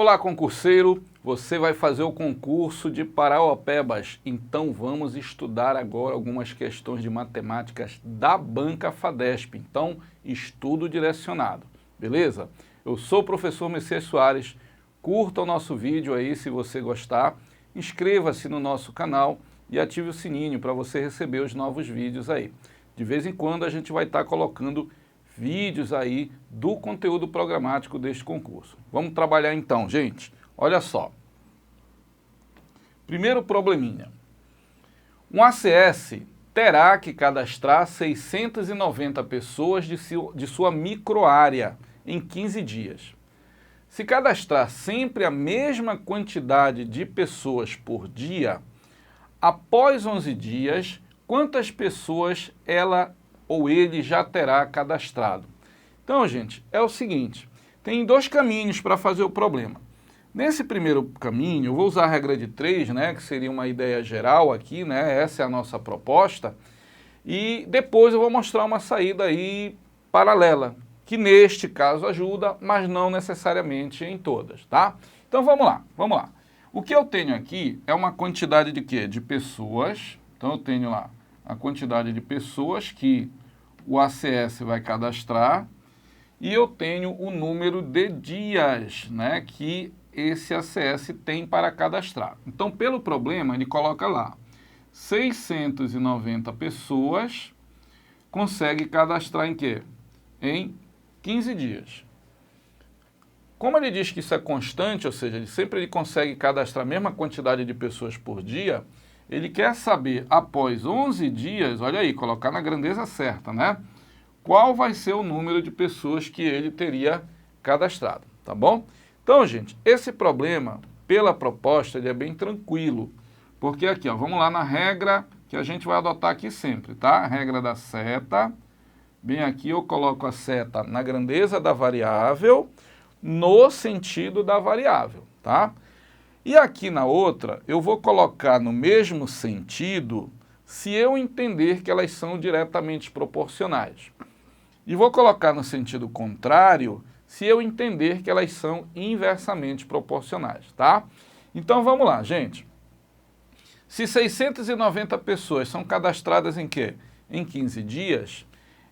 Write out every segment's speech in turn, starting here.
Olá, concurseiro! Você vai fazer o concurso de Paraopebas, então vamos estudar agora algumas questões de matemáticas da banca FADESP, então estudo direcionado, beleza? Eu sou o professor Messias Soares, curta o nosso vídeo aí se você gostar, inscreva-se no nosso canal e ative o sininho para você receber os novos vídeos aí. De vez em quando a gente vai estar colocando vídeos aí do conteúdo programático deste concurso. Vamos trabalhar então, gente. Olha só. Primeiro probleminha. Um ACS terá que cadastrar 690 pessoas de sua microárea em 15 dias. Se cadastrar sempre a mesma quantidade de pessoas por dia, após 11 dias, quantas pessoas ela ou ele já terá cadastrado? Então, gente, é o seguinte, tem dois caminhos para fazer o problema. Nesse primeiro caminho, eu vou usar a regra de 3, né, que seria uma ideia geral aqui, né, essa é a nossa proposta, e depois eu vou mostrar uma saída aí paralela, que neste caso ajuda, mas não necessariamente em todas, tá? Então vamos lá, vamos lá. O que eu tenho aqui é uma quantidade de quê? De pessoas, então eu tenho lá a quantidade de pessoas que o ACS vai cadastrar e eu tenho o número de dias, né, que esse ACS tem para cadastrar. Então, pelo problema, ele coloca lá 690 pessoas consegue cadastrar em quê? Em 15 dias. Como ele diz que isso é constante, ou seja, ele consegue cadastrar a mesma quantidade de pessoas por dia, ele quer saber, após 11 dias, olha aí, colocar na grandeza certa, né? Qual vai ser o número de pessoas que ele teria cadastrado, tá bom? Então, gente, esse problema, pela proposta, ele é bem tranquilo. Porque aqui, ó, vamos lá na regra que a gente vai adotar aqui sempre, tá? A regra da seta. Bem aqui eu coloco a seta na grandeza da variável, no sentido da variável, tá? E aqui na outra, eu vou colocar no mesmo sentido se eu entender que elas são diretamente proporcionais. E vou colocar no sentido contrário se eu entender que elas são inversamente proporcionais, tá? Então vamos lá, gente. Se 690 pessoas são cadastradas em quê? Em 15 dias,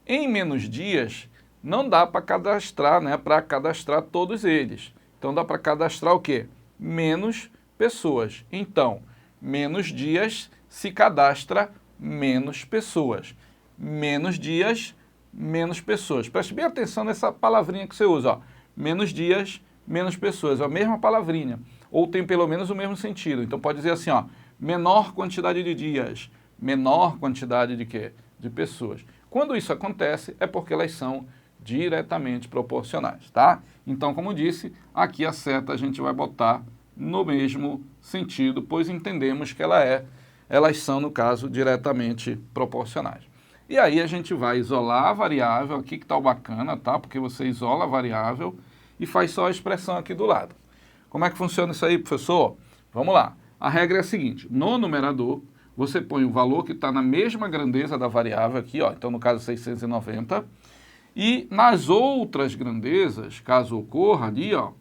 em menos dias não dá para cadastrar, né? Para cadastrar todos eles. Então dá para cadastrar o quê? Menos pessoas. Então, menos dias se cadastra menos pessoas. Menos dias, menos pessoas. Preste bem atenção nessa palavrinha que você usa, ó. Menos dias, menos pessoas. É a mesma palavrinha. Ou tem pelo menos o mesmo sentido. Então pode dizer assim, ó, menor quantidade de dias, menor quantidade de quê? De pessoas. Quando isso acontece, é porque elas são diretamente proporcionais, tá? Então, como disse, aqui a seta a gente vai botar no mesmo sentido, pois entendemos que elas são, no caso, diretamente proporcionais. E aí a gente vai isolar a variável, aqui que tá o bacana, tá? Porque você isola a variável e faz só a expressão aqui do lado. Como é que funciona isso aí, professor? Vamos lá. A regra é a seguinte, no numerador, você põe o valor que está na mesma grandeza da variável aqui, ó, então no caso 690, e nas outras grandezas, caso ocorra ali, ó,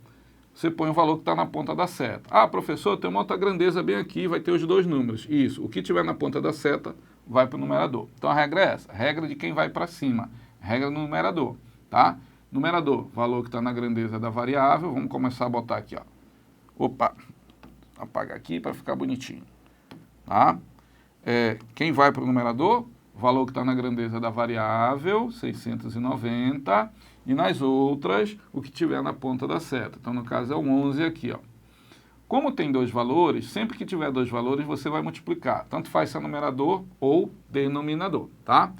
você põe o valor que está na ponta da seta. Ah, professor, tem uma outra grandeza bem aqui, vai ter os dois números. Isso, o que tiver na ponta da seta vai para o numerador. Então a regra é essa, regra de quem vai para cima, regra do numerador, tá? Numerador, valor que está na grandeza da variável, vamos começar a botar aqui, ó. Opa, apagar aqui para ficar bonitinho, tá? Quem vai para o numerador? Valor que está na grandeza da variável, 690, e nas outras, o que tiver na ponta da seta. Então, no caso, é o 11 aqui, ó. Como tem dois valores, sempre que tiver dois valores, você vai multiplicar. Tanto faz se é numerador ou denominador, tá?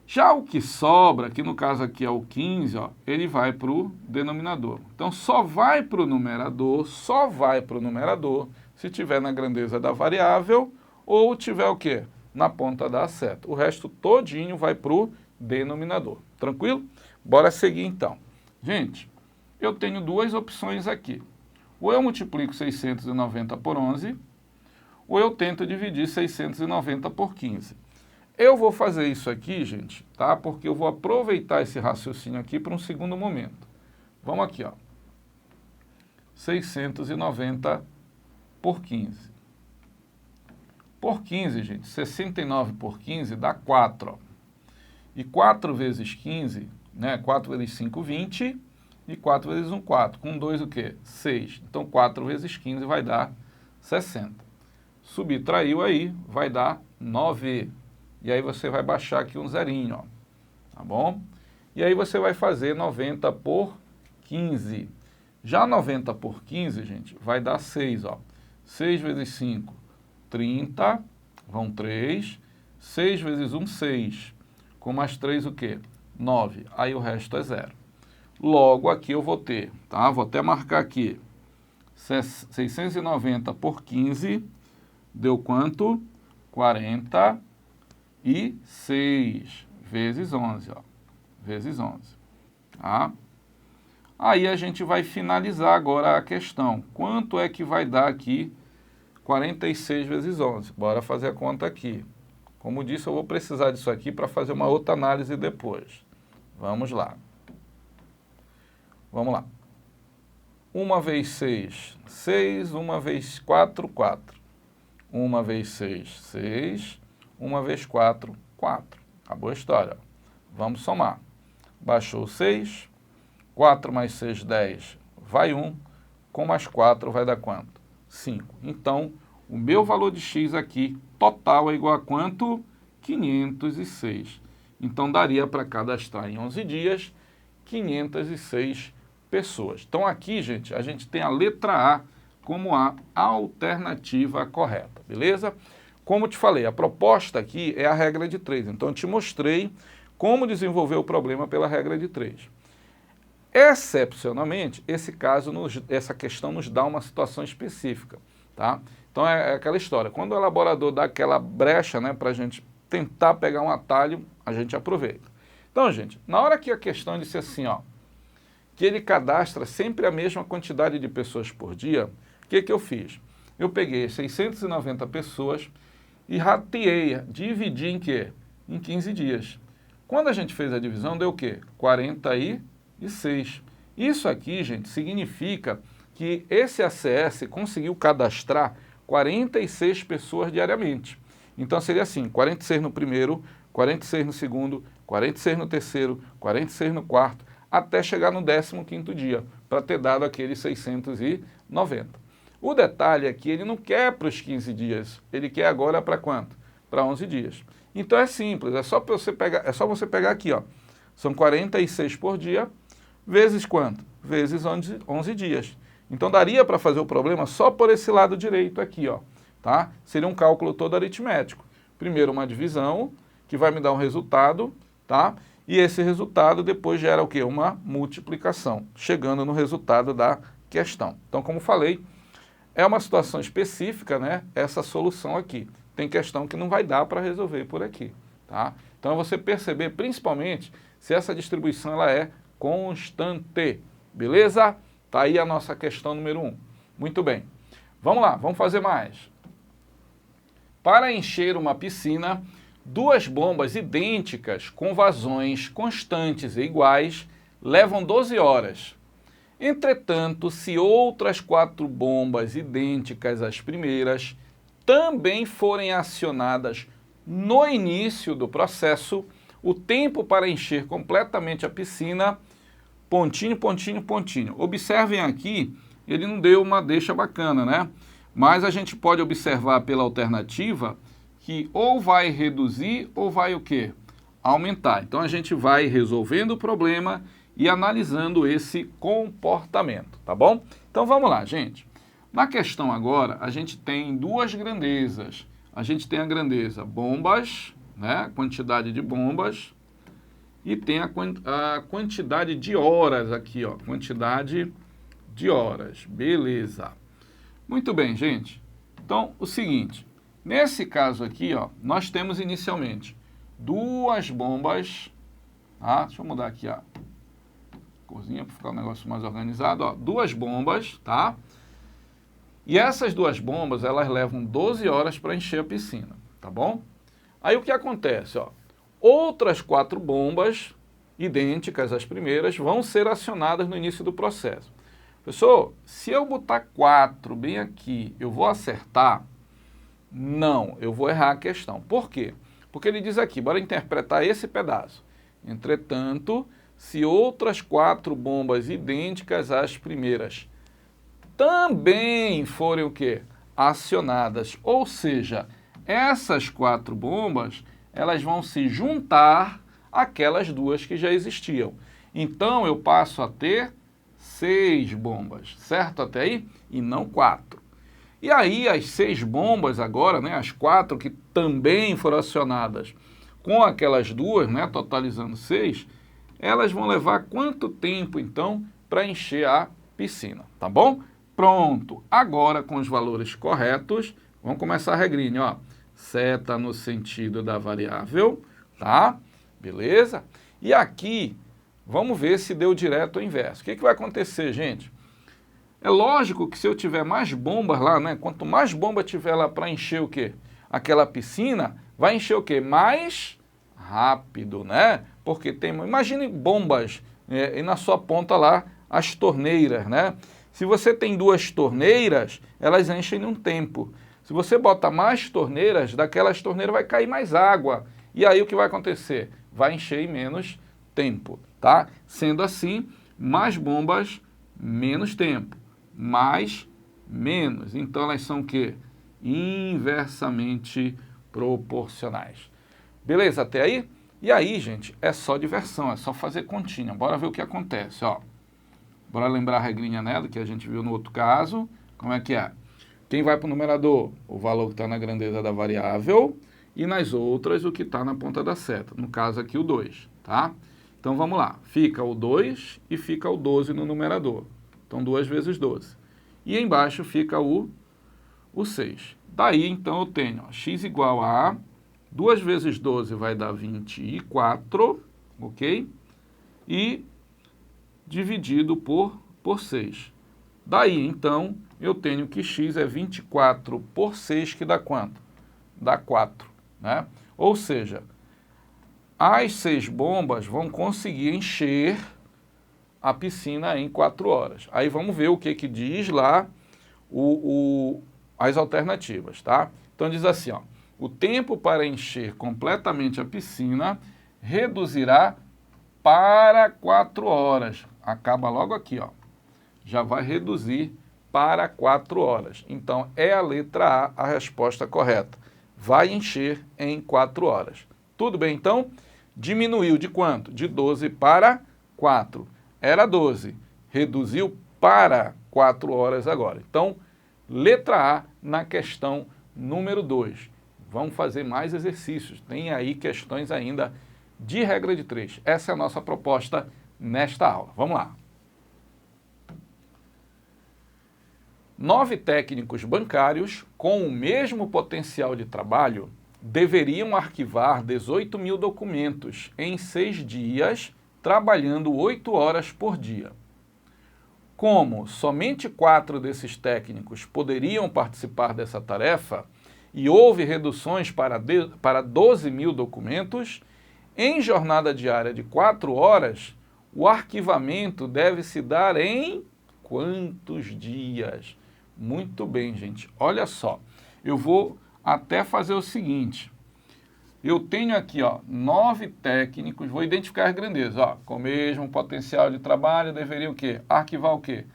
Já o que sobra, que no caso aqui é o 15, ó, ele vai para o denominador. Então, só vai para o numerador se tiver na grandeza da variável ou tiver o quê? Na ponta da seta. O resto todinho vai para o denominador. Tranquilo? Bora seguir então. Gente, eu tenho duas opções aqui. Ou eu multiplico 690 por 11, ou eu tento dividir 690 por 15. Eu vou fazer isso aqui, gente, tá? Porque eu vou aproveitar esse raciocínio aqui para um segundo momento. Vamos aqui, ó. 690 por 15. Por 15, gente, 69 por 15 dá 4. Ó. E 4 vezes 15, né? 4 vezes 5, 20. E 4 vezes 1, 4. Com 2, o quê? 6. Então, 4 vezes 15 vai dar 60. Subtraiu aí, vai dar 9. E aí você vai baixar aqui um zerinho, ó. Tá bom? E aí você vai fazer 90 por 15. Já 90 por 15, gente, vai dar 6, ó. 6 vezes 5, 30. Vão 3. 6 vezes 1, 6. Com mais 3, o quê? 9. Aí o resto é 0. Logo, aqui eu vou ter, tá? Vou até marcar aqui. 690 por 15 deu quanto? 46 vezes 11, ó. Vezes 11, tá? Aí a gente vai finalizar agora a questão. Quanto é que vai dar aqui 46 vezes 11? Bora fazer a conta aqui. Como disse, eu vou precisar disso aqui para fazer uma outra análise depois. Vamos lá. Vamos lá. 1 vezes 6, 6. 1 vezes 4, 4. 1 vezes 6, 6. 1 vezes 4, 4. Acabou a história. Vamos somar. Baixou 6. 4 mais 6, 10. Vai 1. Com mais 4 vai dar quanto? 5. Então, o meu valor de x aqui, total, é igual a quanto? 506. Então, daria para cadastrar em 11 dias 506 pessoas. Então, aqui, gente, a gente tem a letra A como a alternativa correta, beleza? Como te falei, a proposta aqui é a regra de 3. Então, eu te mostrei como desenvolver o problema pela regra de 3. Excepcionalmente, essa questão nos dá uma situação específica, tá? Então, é aquela história. Quando o elaborador dá aquela brecha, né, para a gente tentar pegar um atalho, a gente aproveita. Então, gente, na hora que a questão disse assim, ó, que ele cadastra sempre a mesma quantidade de pessoas por dia, o que eu fiz? Eu peguei 690 pessoas e rateei, dividi em quê? Em 15 dias. Quando a gente fez a divisão, deu o quê? 46. Isso aqui, gente, significa que esse ACS conseguiu cadastrar 46 pessoas diariamente. Então, seria assim, 46 no primeiro, 46 no segundo, 46 no terceiro, 46 no quarto, até chegar no 15º dia, para ter dado aqueles 690. O detalhe é que ele não quer para os 15 dias, ele quer agora para quanto? Para 11 dias. Então é simples, é só você pegar aqui, ó. São 46 por dia, vezes quanto? Vezes 11 dias. Então daria para fazer o problema só por esse lado direito aqui, ó, tá? Seria um cálculo todo aritmético. Primeiro uma divisão, que vai me dar um resultado, tá? E esse resultado depois gera o quê? Uma multiplicação, chegando no resultado da questão. Então, como falei, é uma situação específica, né? Essa solução aqui. Tem questão que não vai dar para resolver por aqui, tá? Então, é você perceber, principalmente, se essa distribuição ela é constante, beleza? Tá aí a nossa questão número 1. Muito bem. Vamos lá, vamos fazer mais. Para encher uma piscina, 2 bombas idênticas com vazões constantes e iguais levam 12 horas. Entretanto, se outras 4 bombas idênticas às primeiras também forem acionadas no início do processo, o tempo para encher completamente a piscina, pontinho, pontinho, pontinho. Observem aqui, ele não deu uma deixa bacana, né? Mas a gente pode observar pela alternativa que ou vai reduzir ou vai o quê? Aumentar. Então a gente vai resolvendo o problema e analisando esse comportamento, tá bom? Então vamos lá, gente. Na questão agora, a gente tem 2 grandezas. A gente tem a grandeza bombas, né? Quantidade de bombas. E tem a quantidade de horas aqui, ó. Quantidade de horas. Beleza. Muito bem, gente. Então, o seguinte. Nesse caso aqui, ó, nós temos inicialmente 2 bombas, tá? Deixa eu mudar aqui a corzinha para ficar um negócio mais organizado, ó. 2 bombas, tá? E essas 2 bombas, elas levam 12 horas para encher a piscina, tá bom? Aí o que acontece, ó? Outras 4 bombas, idênticas às primeiras, vão ser acionadas no início do processo. Professor, se eu botar 4 bem aqui, eu vou acertar? Não, eu vou errar a questão. Por quê? Porque ele diz aqui, bora interpretar esse pedaço. Entretanto, se outras 4 bombas idênticas às primeiras também forem o quê? Acionadas, ou seja, essas 4 bombas, elas vão se juntar àquelas 2 que já existiam. Então, eu passo a ter 6 bombas, certo até aí? E não 4. E aí, as 6 bombas agora, né, as 4 que também foram acionadas com aquelas 2, né, totalizando 6, elas vão levar quanto tempo, então, para encher a piscina, tá bom? Pronto, agora com os valores corretos, vamos começar a regrinha, ó. Seta no sentido da variável, tá? Beleza? E aqui, vamos ver se deu direto ou inverso. O que vai acontecer, gente? É lógico que se eu tiver mais bombas lá, né? Quanto mais bomba tiver lá para encher o quê? Aquela piscina, vai encher o quê? Mais rápido, né? Porque tem, imagine bombas e na sua ponta lá as torneiras, né? Se você tem 2 torneiras, elas enchem em um tempo. Se você bota mais torneiras, daquelas torneiras vai cair mais água. E aí o que vai acontecer? Vai encher em menos tempo, tá? Sendo assim, mais bombas, menos tempo. Mais, menos. Então elas são o quê? Inversamente proporcionais. Beleza até aí? E aí, gente, é só diversão, é só fazer continha. Bora ver o que acontece, ó. Bora lembrar a regrinha, né, do que a gente viu no outro caso. Como é que é? Quem vai para o numerador? O valor que está na grandeza da variável. E nas outras, o que está na ponta da seta. No caso aqui, o 2, tá? Então, vamos lá. Fica o 2 e fica o 12 no numerador. Então, 2 vezes 12. E embaixo fica o 6. Daí, então, eu tenho ó, x igual a 2 vezes 12 vai dar 24, ok? E dividido por 6. Daí, então, eu tenho que x é 24 por 6, que dá quanto? Dá 4, né? Ou seja, as 6 bombas vão conseguir encher a piscina em 4 horas. Aí vamos ver o que diz lá as alternativas, tá? Então diz assim, ó, o tempo para encher completamente a piscina reduzirá para 4 horas. Acaba logo aqui, ó. Já vai reduzir para 4 horas. Então, é a letra A resposta correta. Vai encher em 4 horas. Tudo bem, então? Diminuiu de quanto? De 12 para 4. Era 12. Reduziu para 4 horas agora. Então, letra A na questão número 2. Vamos fazer mais exercícios. Tem aí questões ainda de regra de 3. Essa é a nossa proposta nesta aula. Vamos lá. 9 técnicos bancários com o mesmo potencial de trabalho deveriam arquivar 18.000 documentos em 6 dias, trabalhando 8 horas por dia. Como somente 4 desses técnicos poderiam participar dessa tarefa e houve reduções para 12.000 documentos, em jornada diária de 4 horas, o arquivamento deve se dar em quantos dias? Muito bem, gente. Olha só, eu vou até fazer o seguinte. Eu tenho aqui, ó, 9 técnicos, vou identificar as grandezas, ó, com o mesmo potencial de trabalho, deveria o quê? Arquivar o quê?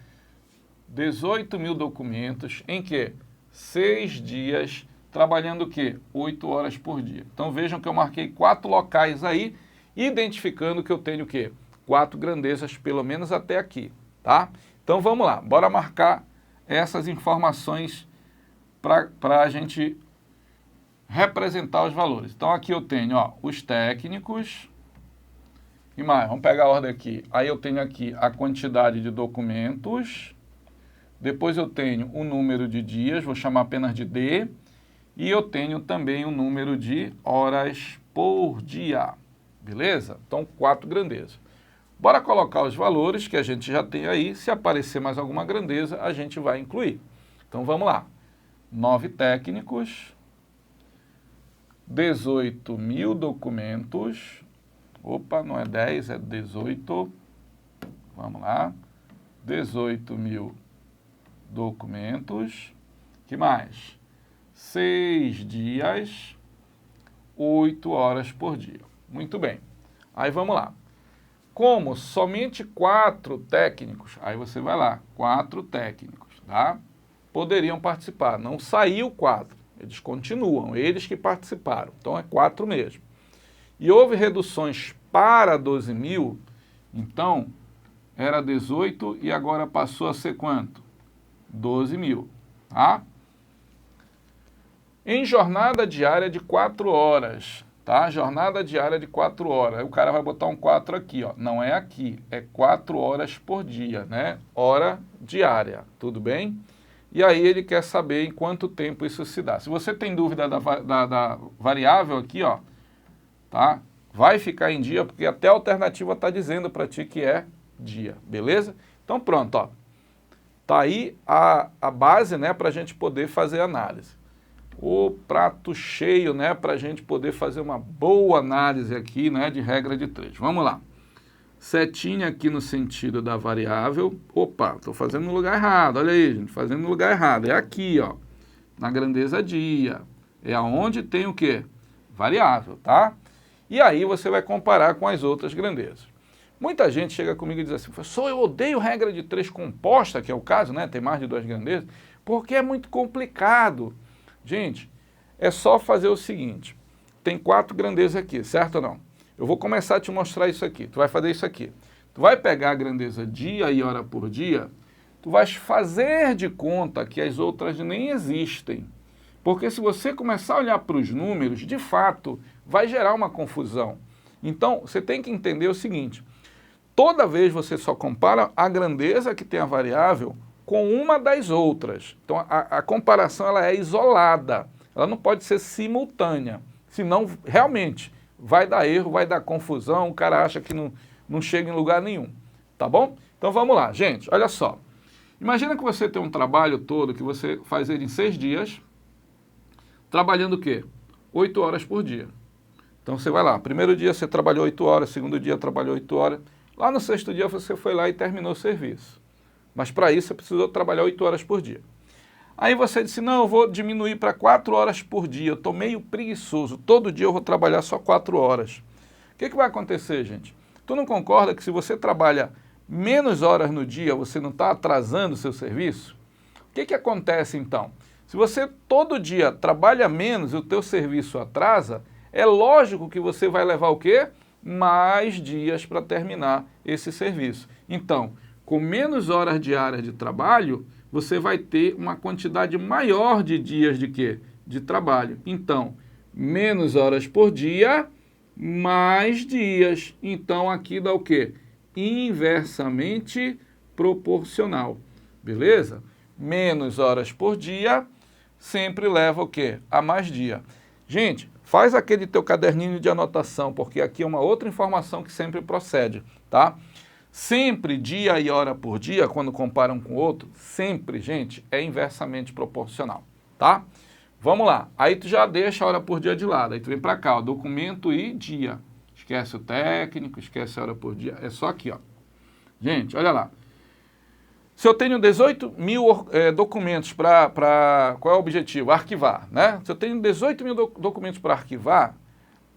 18.000 documentos em que 6 dias, trabalhando o quê? 8 horas por dia. Então vejam que eu marquei 4 locais aí, identificando que eu tenho o quê? 4 grandezas, pelo menos até aqui, tá? Então vamos lá, bora marcar essas informações para a gente representar os valores. Então aqui eu tenho, ó, os técnicos, e mais, vamos pegar a ordem aqui. Aí eu tenho aqui a quantidade de documentos, depois eu tenho o número de dias, vou chamar apenas de D, e eu tenho também o número de horas por dia, beleza? Então 4 grandezas. Bora colocar os valores que a gente já tem aí, se aparecer mais alguma grandeza, a gente vai incluir. Então vamos lá, 9 técnicos, 18.000 documentos, opa, não é 10, é 18, vamos lá, 18.000 documentos. Que mais? 6 dias, 8 horas por dia. Muito bem. Aí vamos lá. Como somente 4 técnicos, aí você vai lá, 4 técnicos, tá? Poderiam participar. Não saiu 4, eles continuam, eles que participaram. Então é 4 mesmo. E houve reduções para 12.000, então era 18 e agora passou a ser quanto? 12.000, tá? Em jornada diária de 4 horas, tá? Jornada diária de 4 horas. Aí o cara vai botar um 4 aqui, ó. Não é aqui, é 4 horas por dia, né? Hora diária, tudo bem? E aí ele quer saber em quanto tempo isso se dá. Se você tem dúvida da variável aqui, ó, tá? Vai ficar em dia, porque até a alternativa está dizendo para ti que é dia, beleza? Então pronto, ó. Tá aí a base, né, para a gente poder fazer análise. O prato cheio, né, para a gente poder fazer uma boa análise aqui, né, de regra de 3. Vamos lá. Setinha aqui no sentido da variável. Opa, estou fazendo no lugar errado. Olha aí, gente, fazendo no lugar errado. É aqui, ó, na grandeza dia. É aonde tem o quê? Variável, tá? E aí você vai comparar com as outras grandezas. Muita gente chega comigo e diz assim, professor, eu odeio regra de 3 composta, que é o caso, né, tem mais de 2 grandezas, porque é muito complicado. Gente, é só fazer o seguinte, tem 4 grandezas aqui, certo ou não? Eu vou começar a te mostrar isso aqui, tu vai fazer isso aqui. Tu vai pegar a grandeza dia e hora por dia, tu vais fazer de conta que as outras nem existem. Porque se você começar a olhar para os números, de fato, vai gerar uma confusão. Então, você tem que entender o seguinte, toda vez você só compara a grandeza que tem a variável com uma das outras. Então, a comparação ela é isolada, ela não pode ser simultânea, senão realmente vai dar erro, vai dar confusão, o cara acha que não chega em lugar nenhum, tá bom? Então vamos lá, gente, olha só. Imagina que você tem um trabalho todo que você faz ele em 6 dias, trabalhando o quê? 8 horas por dia. Então você vai lá, primeiro dia você trabalhou 8 horas, segundo dia trabalhou 8 horas, lá no 6º dia você foi lá e terminou o serviço. Mas para isso você precisou trabalhar 8 horas por dia. Aí você disse, não, eu vou diminuir para 4 horas por dia, eu estou meio preguiçoso, todo dia eu vou trabalhar só 4 horas. O que vai acontecer, gente? Tu não concorda que se você trabalha menos horas no dia, você não está atrasando o seu serviço? O que acontece então? Se você todo dia trabalha menos e o teu serviço atrasa, é lógico que você vai levar o quê? Mais dias para terminar esse serviço. Então, com menos horas diárias de trabalho, você vai ter uma quantidade maior de dias de quê? De trabalho. Então, menos horas por dia, mais dias. Então, aqui dá o quê? Inversamente proporcional. Beleza? Menos horas por dia sempre leva o quê? A mais dia. Gente, faz aquele teu caderninho de anotação, porque aqui é uma outra informação que sempre procede, tá? Sempre dia e hora por dia, quando comparam com o outro, sempre, gente, é inversamente proporcional, tá? Vamos lá. Aí tu já deixa a hora por dia de lado. Aí tu vem para cá, ó, documento e dia. Esquece o técnico, esquece a hora por dia. É só aqui, ó. Gente, olha lá. Se eu tenho 18.000 documentos para... Qual é o objetivo? Arquivar, né? Se eu tenho 18.000 documentos para arquivar,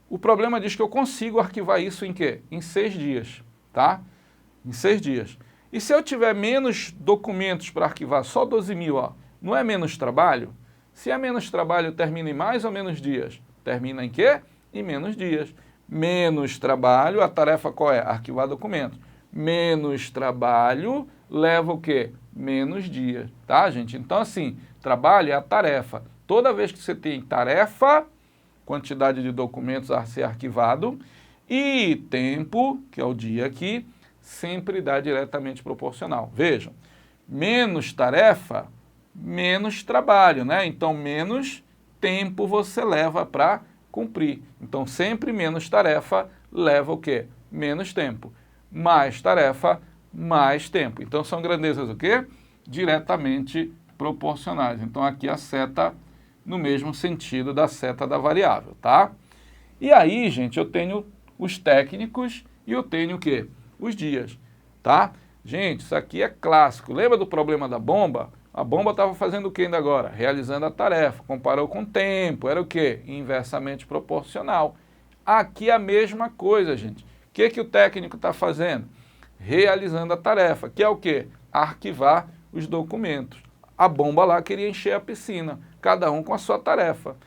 o problema diz que eu consigo arquivar isso em quê? Em 6 dias, tá? Em 6 dias. E se eu tiver menos documentos para arquivar, só 12.000, ó, não é menos trabalho? Se é menos trabalho, termina em mais ou menos dias? Termina em quê? Em menos dias. Menos trabalho, a tarefa qual é? Arquivar documentos. Menos trabalho leva o quê? Menos dias, tá, gente? Então, assim, trabalho é a tarefa. Toda vez que você tem tarefa, quantidade de documentos a ser arquivado, e tempo, que é o dia aqui, sempre dá diretamente proporcional. Vejam, menos tarefa, menos trabalho, né? Então, menos tempo você leva para cumprir. Então, sempre menos tarefa leva o quê? Menos tempo. Mais tarefa, mais tempo. Então, são grandezas o quê? Diretamente proporcionais. Então, aqui a seta no mesmo sentido da seta da variável, tá? E aí, gente, eu tenho os técnicos e eu tenho o quê? Os dias, tá? Gente, isso aqui é clássico. Lembra do problema da bomba? A bomba estava fazendo o que ainda agora? Realizando a tarefa. Comparou com o tempo. Era o quê? Inversamente proporcional. Aqui a mesma coisa, gente. O que o técnico está fazendo? Realizando a tarefa, que é o quê? Arquivar os documentos. A bomba lá queria encher a piscina, cada um com a sua tarefa.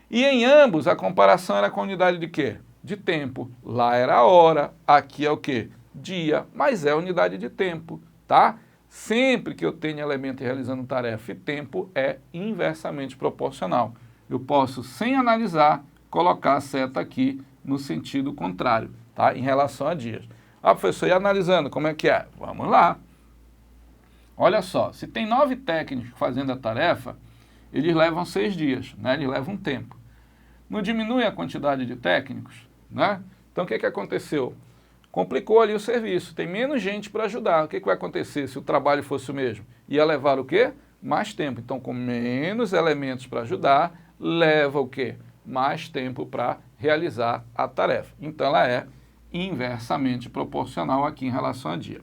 E em ambos a comparação era com a unidade de quê? De tempo. Lá era hora, aqui é o quê? Dia, mas é unidade de tempo, tá? Sempre que eu tenho elemento realizando tarefa e tempo é inversamente proporcional. Eu posso, sem analisar, colocar a seta aqui no sentido contrário, tá? Em relação a dias. Ah, professor, e analisando, como é que é? Vamos lá. Olha só, se tem 9 técnicos fazendo a tarefa, eles levam 6 dias, né? Eles levam um tempo. Não diminui a quantidade de técnicos, né? Então, o que aconteceu? Complicou ali o serviço, tem menos gente para ajudar. O que vai acontecer se o trabalho fosse o mesmo? Ia levar o quê? Mais tempo. Então, com menos elementos para ajudar, leva o quê? Mais tempo para realizar a tarefa. Então, ela é inversamente proporcional aqui em relação a dia.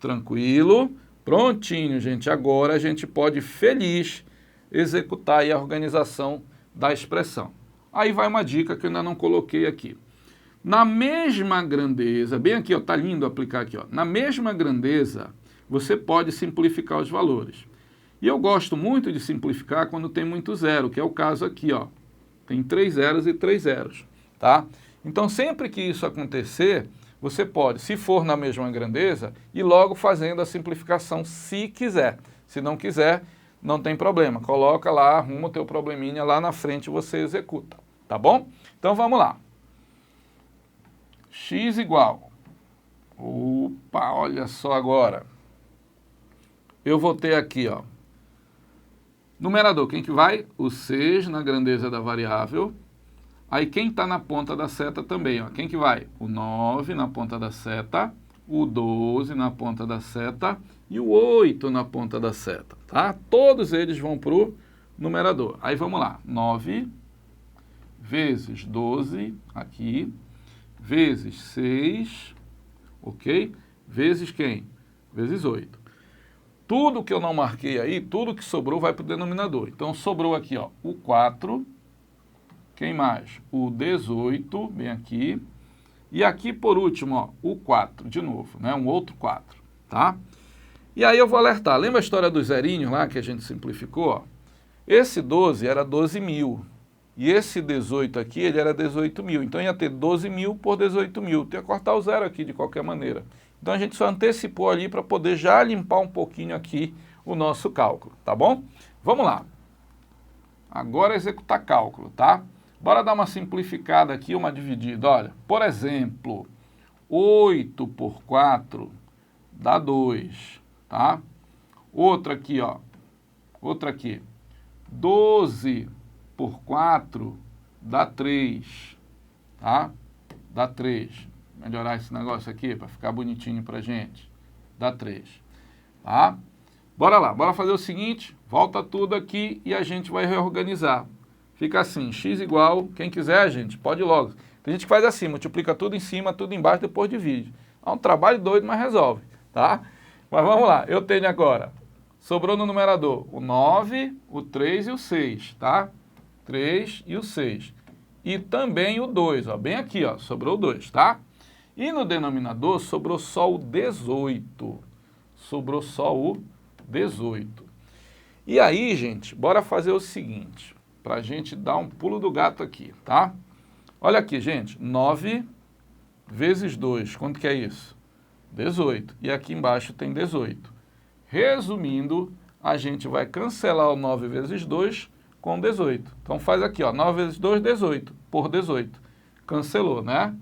Tranquilo? Prontinho, gente. Agora a gente pode, feliz, executar aí a organização da expressão. Aí vai uma dica que eu ainda não coloquei aqui. Na mesma grandeza, bem aqui, ó, tá lindo aplicar aqui, ó. Na mesma grandeza, você pode simplificar os valores. E eu gosto muito de simplificar quando tem muito zero, que é o caso aqui, ó. Tem 3 zeros e 3 zeros, tá? Então, sempre que isso acontecer, você pode, se for na mesma grandeza, ir logo fazendo a simplificação, se quiser. Se não quiser, não tem problema. Coloca lá, arruma o teu probleminha, lá na frente você executa, tá bom? Então, vamos lá. X igual. Opa, olha só agora. Eu vou ter aqui, ó. Numerador, quem que vai? O 6 na grandeza da variável. Aí quem está na ponta da seta também, ó. Quem que vai? O 9 na ponta da seta, o 12 na ponta da seta e o 8 na ponta da seta, tá? Todos eles vão para o numerador. Aí vamos lá. 9 vezes 12 aqui, vezes 6, ok? Vezes quem? Vezes 8. Tudo que eu não marquei aí, tudo que sobrou vai para o denominador. Então, sobrou aqui, ó, o 4, quem mais? O 18, bem aqui. E aqui, por último, ó, o 4, de novo, né? Um outro 4, tá? E aí eu vou alertar. Lembra a história dos zerinhos lá que a gente simplificou? Ó? Esse 12 era 12.000. E esse 18 aqui, ele era 18.000. Então, ia ter 12.000 por 18.000. Tem que cortar o zero aqui de qualquer maneira. Então, a gente só antecipou ali para poder já limpar um pouquinho aqui o nosso cálculo, tá bom? Vamos lá. Agora, executar cálculo, tá? Bora dar uma simplificada aqui, uma dividida. Olha, por exemplo, 8 por 4 dá 2, tá? Outra aqui, ó. Outra aqui. 12 por 4 dá 3, tá? Dá 3. Melhorar esse negócio aqui para ficar bonitinho pra gente. Dá 3, tá? Bora lá, bora fazer o seguinte, volta tudo aqui e a gente vai reorganizar. Fica assim, x igual, quem quiser, gente, pode ir logo. Tem gente que faz assim, multiplica tudo em cima, tudo embaixo, depois divide. É um trabalho doido, mas resolve, tá? Mas vamos lá, eu tenho agora, sobrou no numerador o 9, o 3 e o 6, tá? 3 e o 6. E também o 2, ó, bem aqui, ó, sobrou o 2, tá? E no denominador sobrou só o 18. Sobrou só o 18. E aí, gente, bora fazer o seguinte, para a gente dar um pulo do gato aqui, tá? Olha aqui, gente, 9 vezes 2, quanto que é isso? 18. E aqui embaixo tem 18. Resumindo, a gente vai cancelar o 9 vezes 2 com 18. Então faz aqui, ó, 9 vezes 2, 18, por 18. Cancelou, né?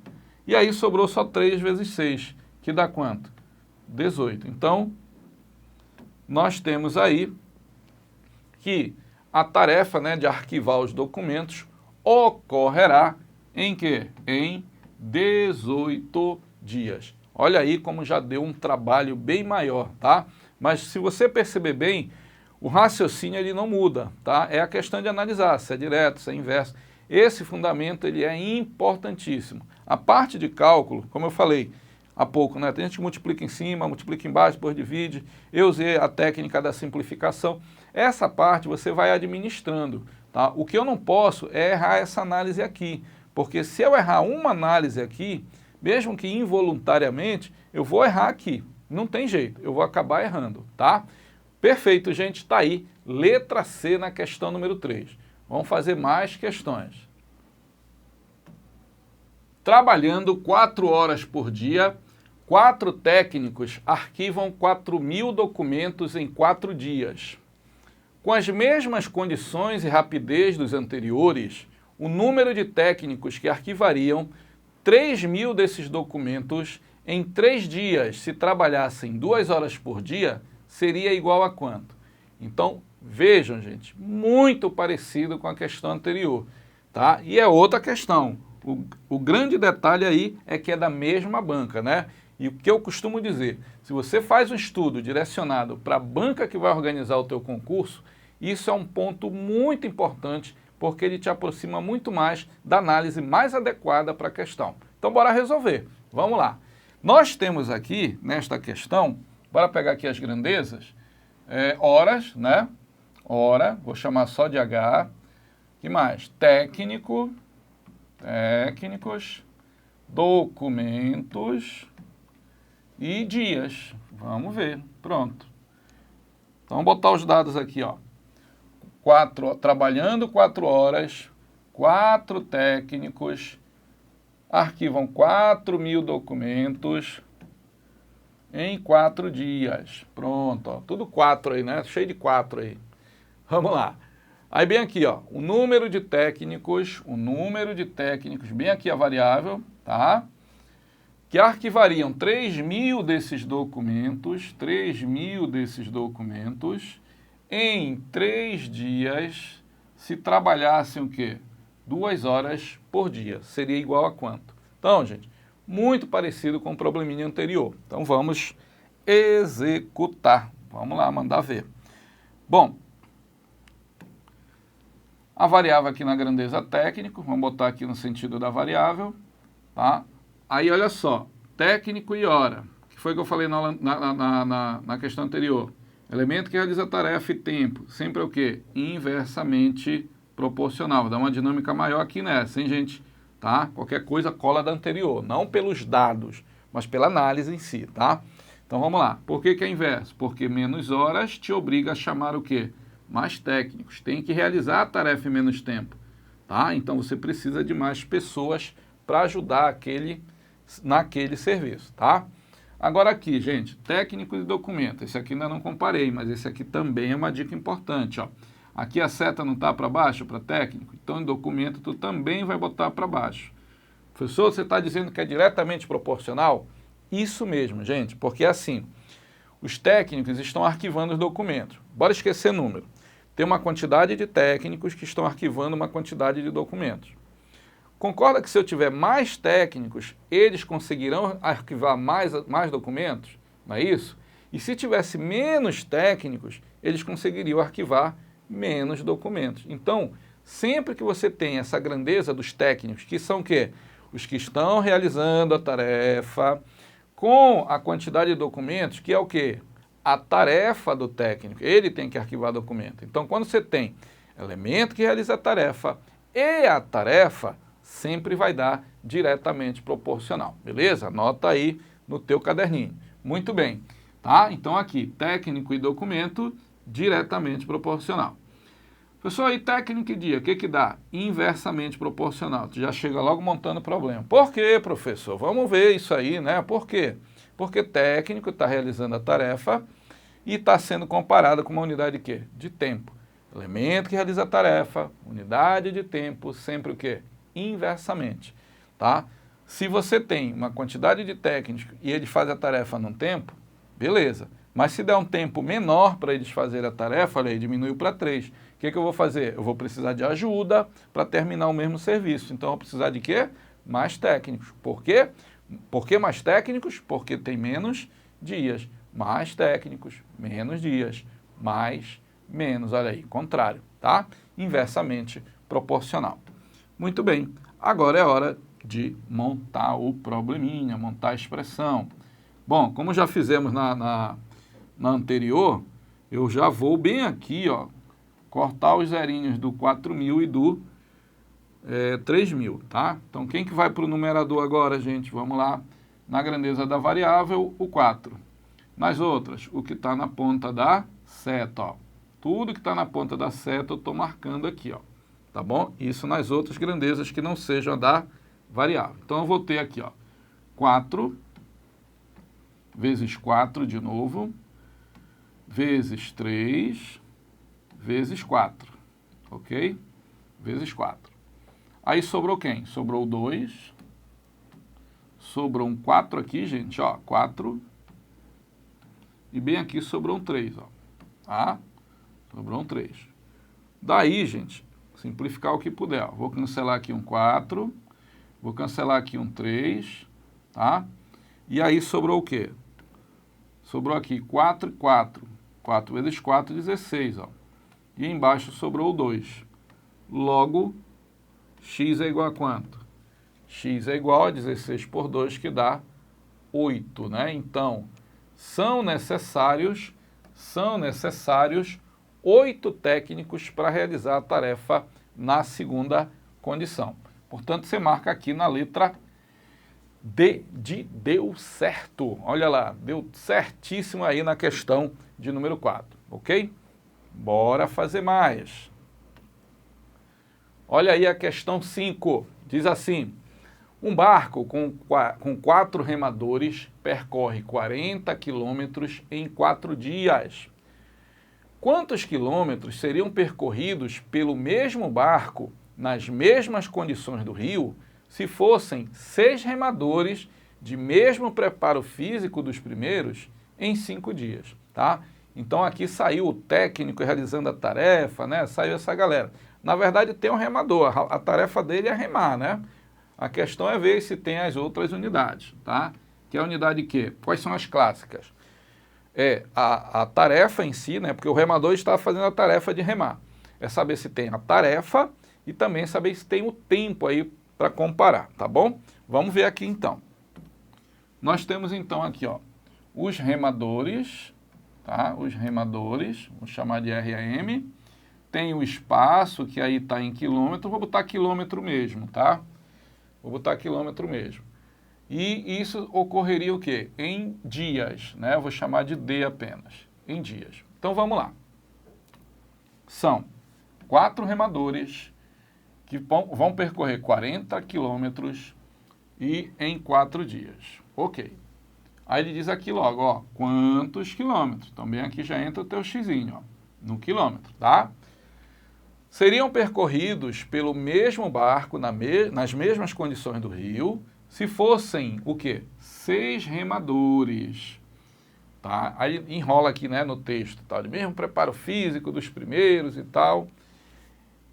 E aí sobrou só 3 vezes 6, que dá quanto? 18. Então, nós temos aí que a tarefa, né, de arquivar os documentos ocorrerá em quê? Em 18 dias. Olha aí como já deu um trabalho bem maior, tá? Mas se você perceber bem, o raciocínio ele não muda, tá? É a questão de analisar se é direto, se é inverso. Esse fundamento ele é importantíssimo. A parte de cálculo, como eu falei, há pouco, né? Tem gente que multiplica em cima, multiplica embaixo, depois divide. Eu usei a técnica da simplificação. Essa parte você vai administrando, tá? O que eu não posso é errar essa análise aqui, porque se eu errar uma análise aqui, mesmo que involuntariamente, eu vou errar aqui. Não tem jeito, eu vou acabar errando, tá? Perfeito, gente, tá aí. Letra C na questão número 3. Vamos fazer mais questões. Trabalhando 4 horas por dia, 4 técnicos arquivam 4.000 documentos em 4 dias. Com as mesmas condições e rapidez dos anteriores, o número de técnicos que arquivariam 3.000 desses documentos em 3 dias, se trabalhassem 2 horas por dia, seria igual a quanto? Então, vejam, gente, muito parecido com a questão anterior, tá? E é outra questão. O grande detalhe aí é que é da mesma banca, né? E o que eu costumo dizer, se você faz um estudo direcionado para a banca que vai organizar o teu concurso, isso é um ponto muito importante, porque ele te aproxima muito mais da análise mais adequada para a questão. Então, bora resolver. Vamos lá. Nós temos aqui, nesta questão, bora pegar aqui as grandezas, horas, né? Hora, vou chamar só de H. Que mais? Técnicos, documentos e dias. Vamos ver. Pronto. Então, vamos botar os dados aqui, ó. Trabalhando 4 horas, 4 técnicos arquivam 4.000 documentos em 4 dias. Pronto, ó, tudo 4 aí, né? Cheio de 4 aí. Vamos lá. Aí bem aqui, ó, o número de técnicos, bem aqui a variável, tá? Que arquivariam 3.000 desses documentos, em 3 dias, se trabalhassem o quê? 2 horas por dia. Seria igual a quanto? Então, gente, muito parecido com o probleminha anterior. Então, vamos executar. Vamos lá, mandar ver. Bom, a variável aqui na grandeza técnico, vamos botar aqui no sentido da variável, tá? Aí, olha só, técnico e hora, que foi que eu falei na questão anterior. Elemento que realiza tarefa e tempo, sempre é o quê? Inversamente proporcional. Dá uma dinâmica maior aqui nessa, hein, gente? Tá? Qualquer coisa cola da anterior, não pelos dados, mas pela análise em si, tá? Então, vamos lá. Por que é inverso? Porque menos horas te obriga a chamar o quê? Mais técnicos. Tem que realizar a tarefa em menos tempo, tá? Então, você precisa de mais pessoas para ajudar naquele serviço, tá? Agora aqui, gente, técnicos e documentos. Esse aqui ainda não comparei, mas esse aqui também é uma dica importante, ó. Aqui a seta não está para baixo, para técnico, então em documento tu também vai botar para baixo. Professor, você está dizendo que é diretamente proporcional? Isso mesmo, gente, porque é assim, os técnicos estão arquivando os documentos. Bora esquecer número. Tem uma quantidade de técnicos que estão arquivando uma quantidade de documentos. Concorda que se eu tiver mais técnicos, eles conseguirão arquivar mais documentos? Não é isso? E se tivesse menos técnicos, eles conseguiriam arquivar menos documentos. Então, sempre que você tem essa grandeza dos técnicos, que são o quê? Os que estão realizando a tarefa, com a quantidade de documentos, que é o quê? A tarefa do técnico. Ele tem que arquivar documento. Então, quando você tem elemento que realiza a tarefa e a tarefa, sempre vai dar diretamente proporcional, beleza? Anota aí no teu caderninho. Muito bem, tá? Então aqui, técnico e documento, diretamente proporcional. Professor, aí técnico e dia, o que dá? Inversamente proporcional. Tu já chega logo montando o problema. Por quê, professor? Vamos ver isso aí, né? Por quê? Porque técnico está realizando a tarefa e está sendo comparado com uma unidade de quê? De tempo. Elemento que realiza a tarefa, unidade de tempo, sempre o quê? Inversamente, tá? Se você tem uma quantidade de técnicos e eles fazem a tarefa num tempo, beleza. Mas se der um tempo menor para eles fazerem a tarefa, olha aí, diminuiu para 3. O que eu vou fazer? Eu vou precisar de ajuda para terminar o mesmo serviço. Então, eu vou precisar de quê? Mais técnicos. Por quê? Por que mais técnicos? Porque tem menos dias. Mais técnicos, menos dias. Mais, menos. Olha aí, contrário, tá? Inversamente proporcional. Muito bem, agora é hora de montar o probleminha, montar a expressão. Bom, como já fizemos na anterior, eu já vou bem aqui, ó, cortar os zerinhos do 4.000 e do 3.000, tá? Então, quem que vai para o numerador agora, gente? Vamos lá. Na grandeza da variável, o 4. Nas outras, o que está na ponta da seta, ó. Tudo que está na ponta da seta eu estou marcando aqui, ó. Tá bom? Isso nas outras grandezas que não sejam a da variável. Então, eu vou ter aqui, ó, 4 vezes 4 de novo, vezes 3, vezes 4, ok? Vezes 4. Aí sobrou quem? Sobrou 2, sobrou um 4 aqui, gente, ó, 4, e bem aqui sobrou um 3, ó, tá? Sobrou um 3. Daí, gente, simplificar o que puder, ó. Vou cancelar aqui um 4, vou cancelar aqui um 3, tá? E aí sobrou o quê? Sobrou aqui 4 e 4. 4 vezes 4, 16, ó. E embaixo sobrou 2. Logo, x é igual a quanto? X é igual a 16 por 2, que dá 8, né? Então, são necessários 8 técnicos para realizar a tarefa na segunda condição. Portanto, você marca aqui na letra D de deu certo. Olha lá, deu certíssimo aí na questão de número 4, ok? Bora fazer mais. Olha aí a questão 5. Diz assim: um barco com 4 remadores percorre 40 quilômetros em 4 dias. Quantos quilômetros seriam percorridos pelo mesmo barco nas mesmas condições do rio se fossem 6 remadores de mesmo preparo físico dos primeiros em 5 dias, tá? Então aqui saiu o técnico realizando a tarefa, né? Saiu essa galera. Na verdade tem um remador, a tarefa dele é remar, né? A questão é ver se tem as outras unidades, tá? Que é a unidade quê? Quais são as clássicas? É a tarefa em si, né? Porque o remador está fazendo a tarefa de remar. É saber se tem a tarefa e também saber se tem o tempo aí para comparar, tá bom? Vamos ver aqui então. Nós temos então aqui, ó, os remadores, tá? Os remadores, vou chamar de RAM. Tem o espaço, que aí está em quilômetro, vou botar quilômetro mesmo, tá? Vou botar quilômetro mesmo. E isso ocorreria o quê? Em dias, né? Eu vou chamar de D apenas, em dias. Então vamos lá. São 4 remadores que vão percorrer 40 quilômetros e em 4 dias. Ok. Aí ele diz aqui logo, ó, quantos quilômetros? Também aqui já entra o teu xizinho, ó, no quilômetro, tá? Seriam percorridos pelo mesmo barco nas mesmas condições do rio, se fossem o quê? 6 remadores, tá? Aí enrola aqui, né, no texto, tal, de mesmo preparo físico dos primeiros e tal.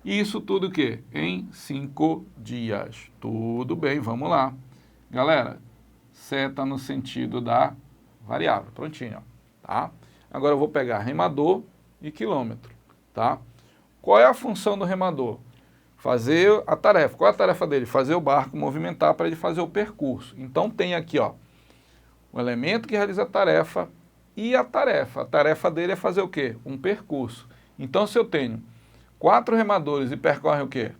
Isso tudo o quê? Em 5 dias. Tudo bem, vamos lá. Galera, seta no sentido da variável. Prontinho, ó, tá? Agora eu vou pegar remador e quilômetro, tá? Qual é a função do remador? Fazer a tarefa. Qual é a tarefa dele? Fazer o barco movimentar para ele fazer o percurso. Então tem aqui, ó, o elemento que realiza a tarefa e a tarefa. A tarefa dele é fazer o quê? Um percurso. Então se eu tenho 4 remadores e percorrem o quê?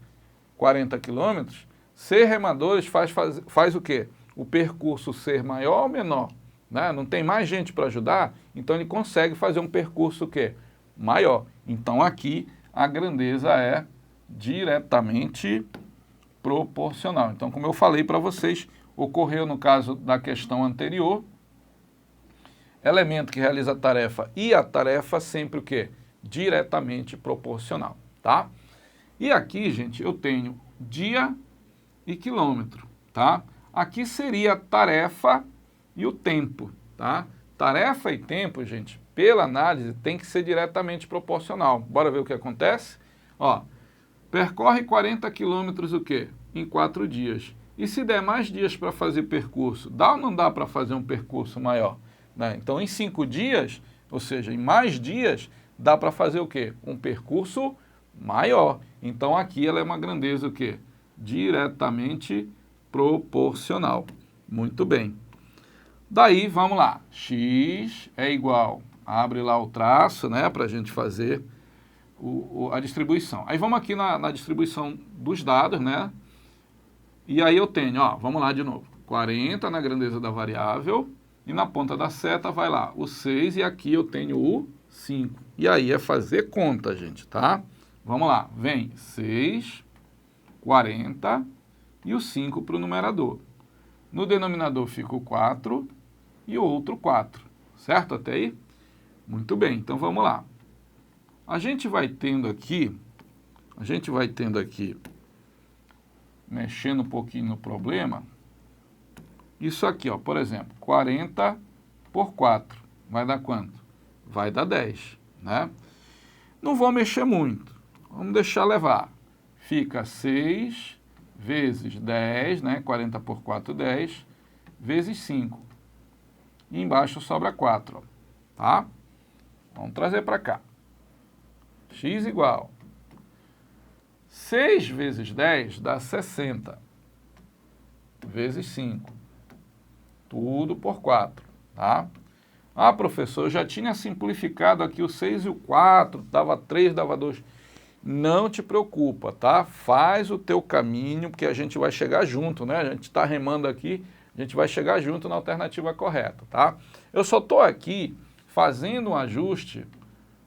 40 quilômetros, 6 remadores faz o quê? O percurso ser maior ou menor? Né? Não tem mais gente para ajudar, então ele consegue fazer um percurso o quê? Maior. Então aqui a grandeza é diretamente proporcional. Então, como eu falei para vocês, ocorreu no caso da questão anterior, elemento que realiza a tarefa e a tarefa sempre o quê? Diretamente proporcional, tá? E aqui, gente, eu tenho dia e quilômetro, tá? Aqui seria a tarefa e o tempo, tá? Tarefa e tempo, gente, pela análise, tem que ser diretamente proporcional. Bora ver o que acontece? Ó, percorre 40 quilômetros o quê? Em 4 dias. E se der mais dias para fazer percurso, dá ou não dá para fazer um percurso maior? Né? Então, em 5 dias, ou seja, em mais dias, dá para fazer o quê? Um percurso maior. Então, aqui ela é uma grandeza o quê? Diretamente proporcional. Muito bem. Daí, vamos lá. X é igual, abre lá o traço, né, para a gente fazer a distribuição. Aí vamos aqui na distribuição dos dados, né, e aí eu tenho, ó, vamos lá de novo, 40 na grandeza da variável, e na ponta da seta vai lá o 6, e aqui eu tenho o 5. E aí é fazer conta, gente, tá? Vamos lá, vem 6, 40 e o 5 para o numerador. No denominador fica o 4 e o outro 4, certo até aí? Muito bem, então vamos lá. A gente vai tendo aqui, mexendo um pouquinho no problema, isso aqui, ó, por exemplo, 40 por 4, vai dar quanto? Vai dar 10, né? Não vou mexer muito, vamos deixar levar. Fica 6 vezes 10, né? 40 por 4, 10, vezes 5. E embaixo sobra 4, ó, tá? Vamos trazer para cá. X igual 6 vezes 10 dá 60, vezes 5. Tudo por 4, tá? Ah, professor, eu já tinha simplificado aqui o 6 e o 4, dava 3, dava 2. Não te preocupa, tá? Faz o teu caminho, porque a gente vai chegar junto, né? A gente está remando aqui, a gente vai chegar junto na alternativa correta, tá? Eu só estou aqui fazendo um ajuste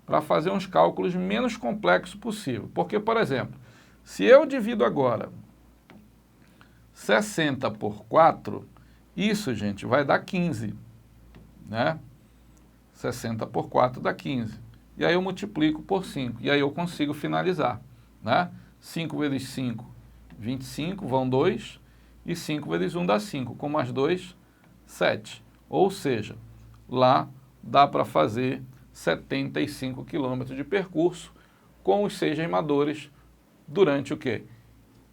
para fazer uns cálculos menos complexos possível. Porque, por exemplo, se eu divido agora 60 por 4, isso, gente, vai dar 15, né? 60 por 4 dá 15. E aí eu multiplico por 5. E aí eu consigo finalizar, né? 5 vezes 5, 25, vão 2. E 5 vezes 1 dá 5. Com mais 2, 7. Ou seja, lá dá para fazer 75 quilômetros de percurso com os 6 remadores durante o quê?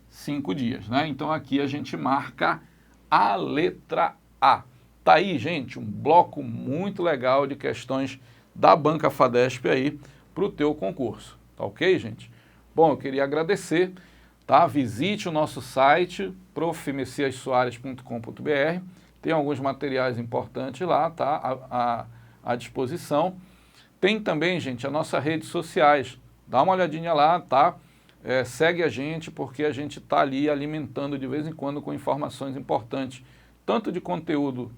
5 dias, né? Então aqui a gente marca a letra A. Tá aí, gente, um bloco muito legal de questões da Banca Fadesp aí para o teu concurso. Tá ok, gente? Bom, eu queria agradecer, tá? Visite o nosso site, profmessiassoares.com.br. Tem alguns materiais importantes lá, tá? À disposição. Tem também, gente, as nossas redes sociais. Dá uma olhadinha lá, tá? Segue a gente, porque a gente está ali alimentando de vez em quando com informações importantes, tanto de conteúdo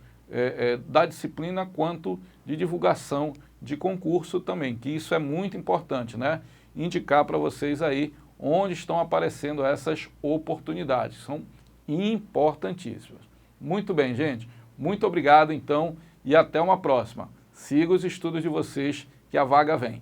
da disciplina, quanto de divulgação de concurso também, que isso é muito importante, né? Indicar para vocês aí onde estão aparecendo essas oportunidades, são importantíssimas. Muito bem, gente, muito obrigado então e até uma próxima. Siga os estudos de vocês, que a vaga vem.